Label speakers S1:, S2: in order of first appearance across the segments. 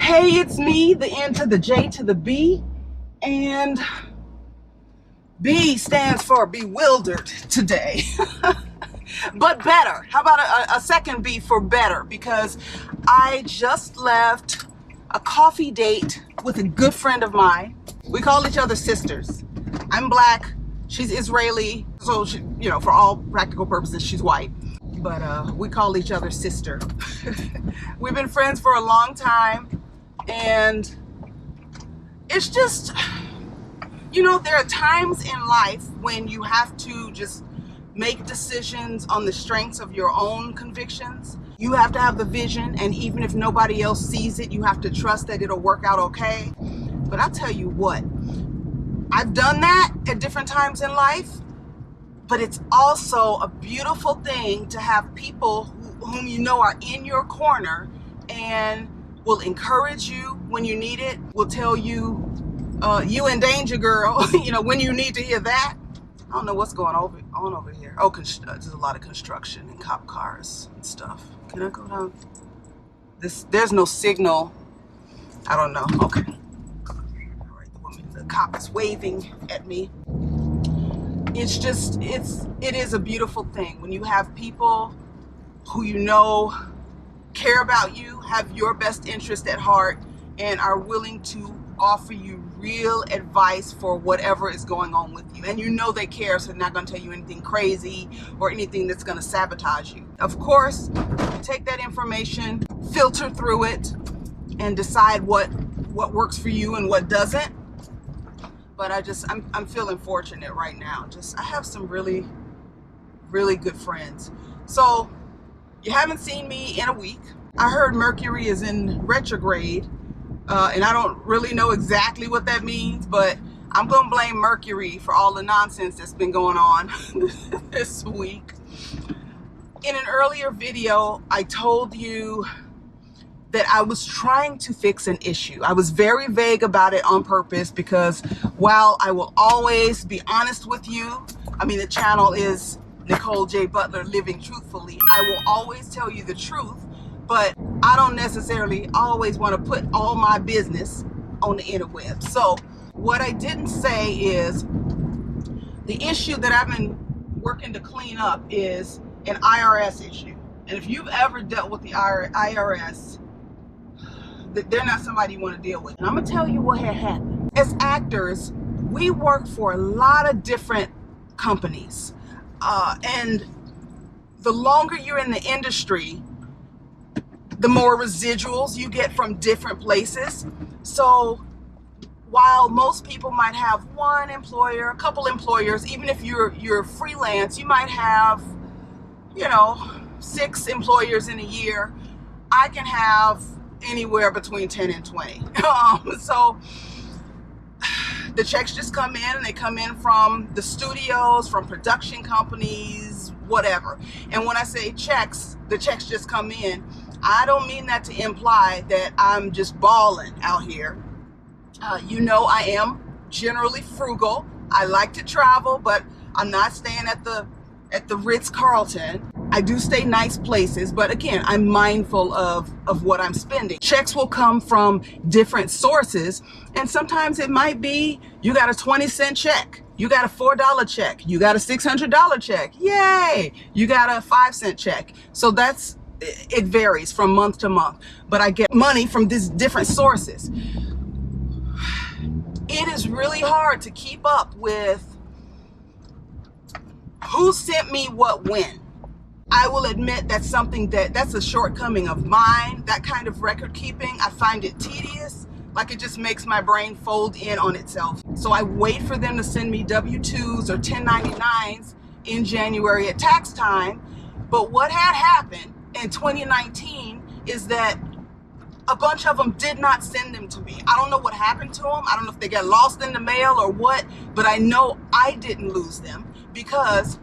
S1: Hey, it's me, the N to the J to the B, and B stands for bewildered today. But better. How about a second B for better? Because I just left a coffee date with a good friend of mine. We call each other sisters. I'm black, she's Israeli, so she, for all practical purposes, she's white. But we call each other sister. We've been friends for a long time, and it's just, there are times in life when you have to just make decisions on the strengths of your own convictions. You have to have the vision, and even if nobody else sees it, you have to trust that it'll work out okay. But I'll tell you what, I've done that at different times in life, but it's also a beautiful thing to have people whom you know are in your corner and will encourage you when you need it, will tell you, you in danger, girl, when you need to hear that. I don't know what's going on over here. Oh, there's a lot of construction and cop cars and stuff. Can I go down? There's no signal. I don't know. Okay. All right, the cop is waving at me. It's just, it is a beautiful thing when you have people who care about you, have your best interest at heart, and are willing to offer you real advice for whatever is going on with you. And they care, so they're not going to tell you anything crazy or anything that's going to sabotage you. Of course, you take that information, filter through it, and decide what works for you and what doesn't. But I'm feeling fortunate right now. I have some really, really good friends. So you haven't seen me in a week. I heard Mercury is in retrograde. And I don't really know exactly what that means, but I'm going to blame Mercury for all the nonsense that's been going on this week. In an earlier video, I told you that I was trying to fix an issue. I was very vague about it on purpose because while I will always be honest with you, the channel is Nicole J. Butler, Living Truthfully. I will always tell you the truth. But I don't necessarily always want to put all my business on the interweb. So what I didn't say is the issue that I've been working to clean up is an IRS issue. And if you've ever dealt with the IRS, they're not somebody you want to deal with. And I'm going to tell you what had happened. As actors, we work for a lot of different companies. And the longer you're in the industry, the more residuals you get from different places. So while most people might have one employer, a couple employers, even if you're freelance, you might have, 6 employers in a year. I can have anywhere between 10 and 20. So the checks just come in, and they come in from the studios, from production companies, whatever. And when I say checks, the checks just come in, I don't mean that to imply that I'm just balling out here. I am generally frugal. I like to travel, but I'm not staying at the Ritz-Carlton. I do stay nice places, but again, I'm mindful of what I'm spending. Checks will come from different sources, and sometimes it might be you got a 20-cent check, you got a $4 check, you got a $600 check, yay! You got a 5-cent check. So it varies from month to month, but I get money from these different sources. It is really hard to keep up with who sent me what when. I will admit that's something that's a shortcoming of mine. That kind of record keeping, I find it tedious. Like it just makes my brain fold in on itself. So I wait for them to send me W-2s or 1099s in January at tax time. But what had happened in 2019 is that a bunch of them did not send them to me. I don't know what happened to them. I don't know if they got lost in the mail or what, but I know I didn't lose them because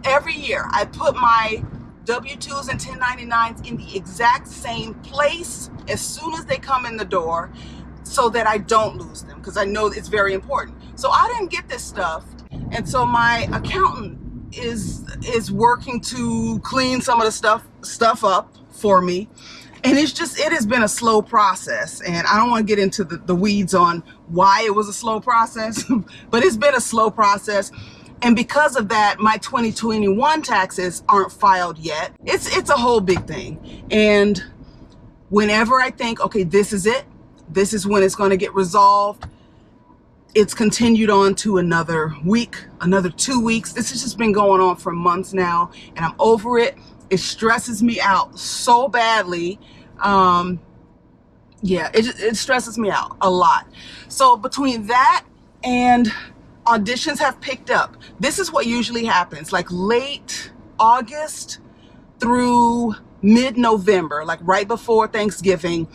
S1: every year I put my W-2s and 1099s in the exact same place as soon as they come in the door so that I don't lose them, because I know it's very important. So I didn't get this stuff, and so my accountant is working to clean some of the stuff up for me. And it has been a slow process, and I don't want to get into the weeds on why it was a slow process, but it's been a slow process. And because of that, my 2021 taxes aren't filed yet. It's a whole big thing. And whenever I think, okay, this is it, this is when it's going to get resolved, it's continued on to another week, another 2 weeks. This has just been going on for months now, and I'm over it. It stresses me out so badly. Yeah, it stresses me out a lot. So between that and auditions have picked up, this is what usually happens, like late August through mid-November, like right before Thanksgiving,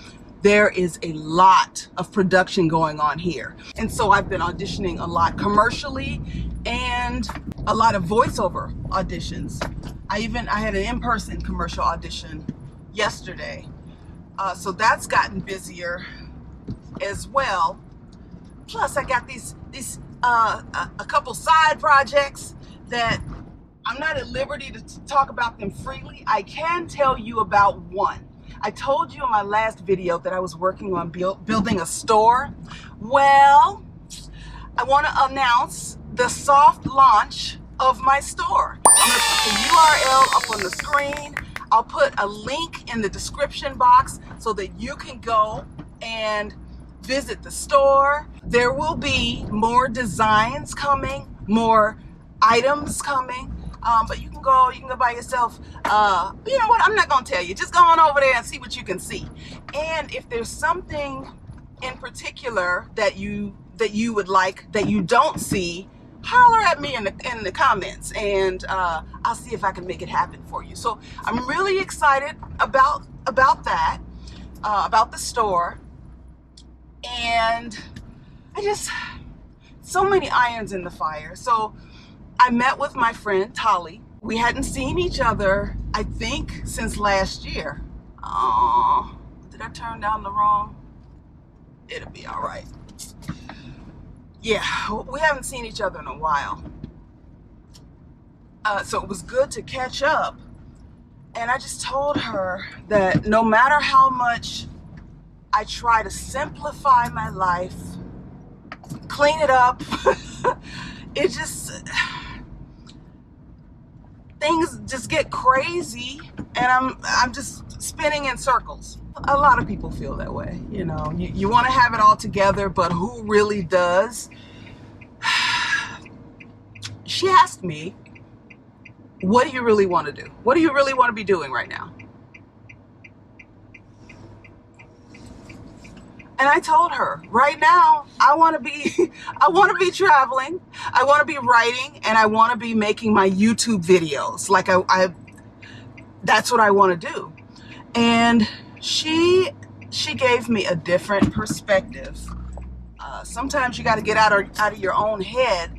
S1: there is a lot of production going on here. And so I've been auditioning a lot commercially and a lot of voiceover auditions. I had an in-person commercial audition yesterday. So that's gotten busier as well. Plus I got these a couple side projects that I'm not at liberty to talk about them freely. I can tell you about one. I told you in my last video that I was working on building a store. Well, I want to announce the soft launch of my store. I'm going to put the URL up on the screen. I'll put a link in the description box so that you can go and visit the store. There will be more designs coming, more items coming. But you can go by yourself. You know what? I'm not going to tell you. Just go on over there and see what you can see. And if there's something in particular that you would like that you don't see, holler at me in the comments, and I'll see if I can make it happen for you. So I'm really excited about that, about the store, and so many irons in the fire. So I met with my friend Tolly. We hadn't seen each other, I think, since last year. Oh, did I turn down the wrong? It'll be all right. Yeah, we haven't seen each other in a while. So it was good to catch up. And I just told her that no matter how much I try to simplify my life, clean it up, things just get crazy, and I'm just spinning in circles. A lot of people feel that way, you know. You want to have it all together, but who really does? She asked me, what do you really want to do? What do you really want to be doing right now? And I told her, right now, I want to be traveling, I want to be writing, and I want to be making my YouTube videos. Like that's what I want to do. And she gave me a different perspective. Sometimes you got to get out of your own head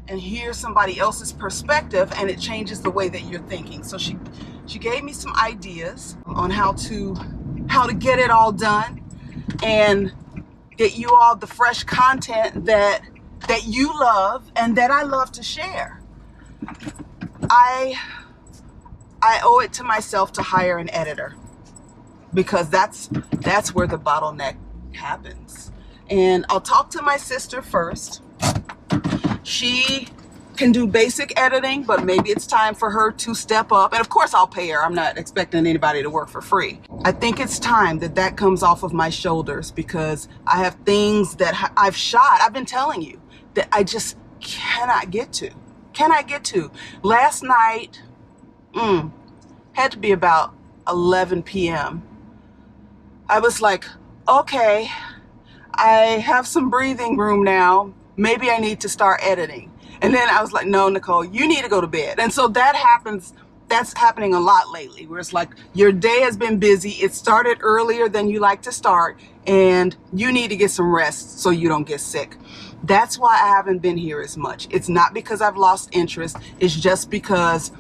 S1: and hear somebody else's perspective, and it changes the way that you're thinking. So she gave me some ideas on how to get it all done and get you all the fresh content that you love and that I love to share. I owe it to myself to hire an editor, because that's where the bottleneck happens. And I'll talk to my sister first. She can do basic editing, but maybe it's time for her to step up. And of course I'll pay her. I'm not expecting anybody to work for free. I think it's time that comes off of my shoulders, because I have things that I've shot, I've been telling you, that I just cannot get to. Last night, had to be about 11 p.m. I was like, okay, I have some breathing room now. Maybe I need to start editing. And then I was like, no, Nicole, you need to go to bed. And so that happens. That's happening a lot lately, where it's like your day has been busy. It started earlier than you like to start, and you need to get some rest so you don't get sick. That's why I haven't been here as much. It's not because I've lost interest. It's just because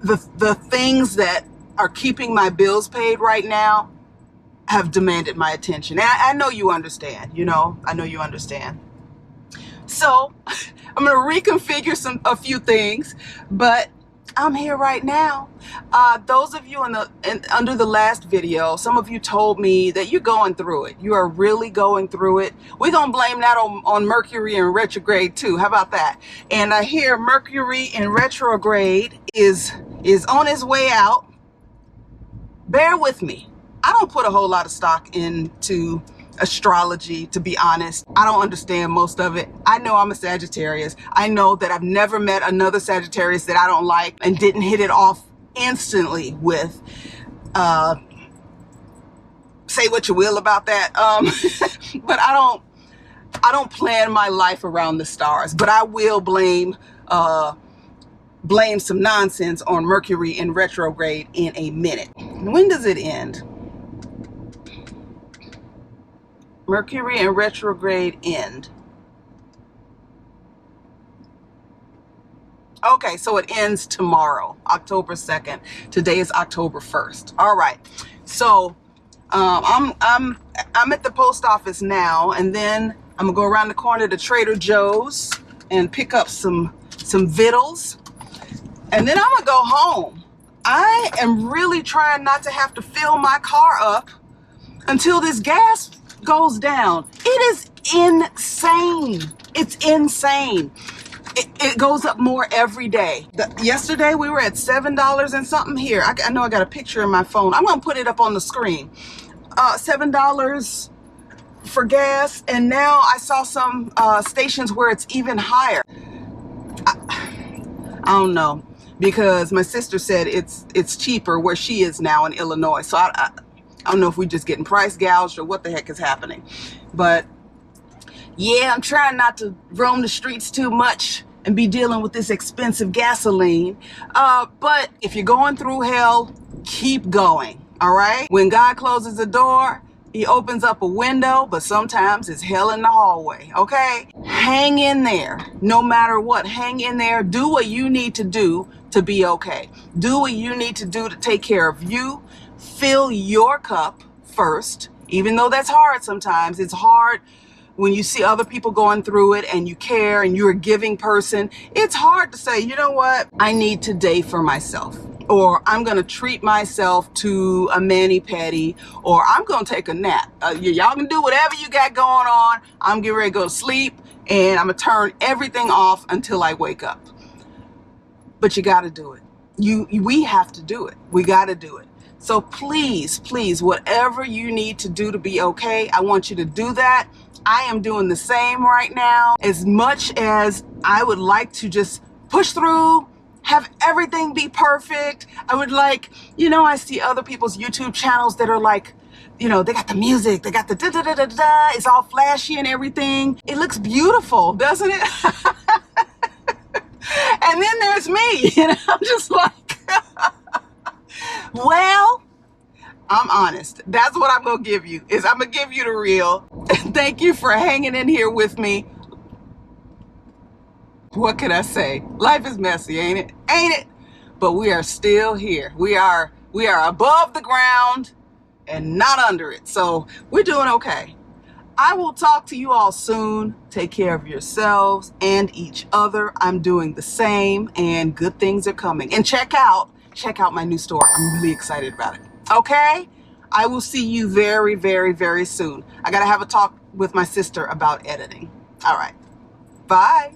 S1: the things that are keeping my bills paid right now have demanded my attention. And I know you understand, you know, I know you understand. So I'm going to reconfigure a few things, but I'm here right now. Those of you under the last video, some of you told me that you're going through it. You are really going through it. We're going to blame that on Mercury in retrograde too. How about that? And I hear Mercury in retrograde is on its way out. Bear with me. I don't put a whole lot of stock into astrology, to be honest. I don't understand most of it. I know I'm a Sagittarius. I know that I've never met another Sagittarius that I don't like and didn't hit it off instantly with. Say what you will about that. But I don't plan my life around the stars, but I will blame some nonsense on Mercury in retrograde in a minute. When does it end? Mercury in retrograde end. Okay, so it ends tomorrow, October 2nd. Today is October 1st. All right. So I'm at the post office now, and then I'm gonna go around the corner to Trader Joe's and pick up some vittles. And then I'm gonna go home. I am really trying not to have to fill my car up until this gas goes down. It is insane. It's insane. It goes up more every day. Yesterday we were at $7 and something here. I know I got a picture in my phone. I'm gonna put it up on the screen. $7 for gas, and now I saw some stations where it's even higher. I don't know, because my sister said it's cheaper where she is now in Illinois. So I don't know if we're just getting price gouged or what the heck is happening. But yeah, I'm trying not to roam the streets too much and be dealing with this expensive gasoline. But if you're going through hell, keep going, all right? When God closes a door, he opens up a window, but sometimes it's hell in the hallway, okay? Hang in there, no matter what. Hang in there. Do what you need to do to be okay. Do what you need to do to take care of you. Fill your cup first, even though that's hard sometimes. It's hard when you see other people going through it and you care and you're a giving person. It's hard to say, you know what? I need today for myself. Or I'm going to treat myself to a mani-pedi, or I'm going to take a nap. Y'all can do whatever you got going on. I'm getting ready to go to sleep, and I'm going to turn everything off until I wake up. But you got to do it. We have to do it. We got to do it. So please, please, whatever you need to do to be okay, I want you to do that. I am doing the same right now. As much as I would like to just push through, have everything be perfect, I would like, you know, I see other people's YouTube channels that are like, you know, they got the music, they got the da-da-da-da-da, it's all flashy and everything. It looks beautiful, doesn't it? And then there's me, you know, I'm just like, well, I'm honest. That's what I'm going to give you, is I'm going to give you the real. Thank you for hanging in here with me. What can I say? Life is messy, ain't it? Ain't it? But we are still here. We are above the ground and not under it. So we're doing okay. I will talk to you all soon. Take care of yourselves and each other. I'm doing the same, and good things are coming. And check out my new store. I'm really excited about it. Okay? I will see you very, very, very soon. I got to have a talk with my sister about editing. All right. Bye.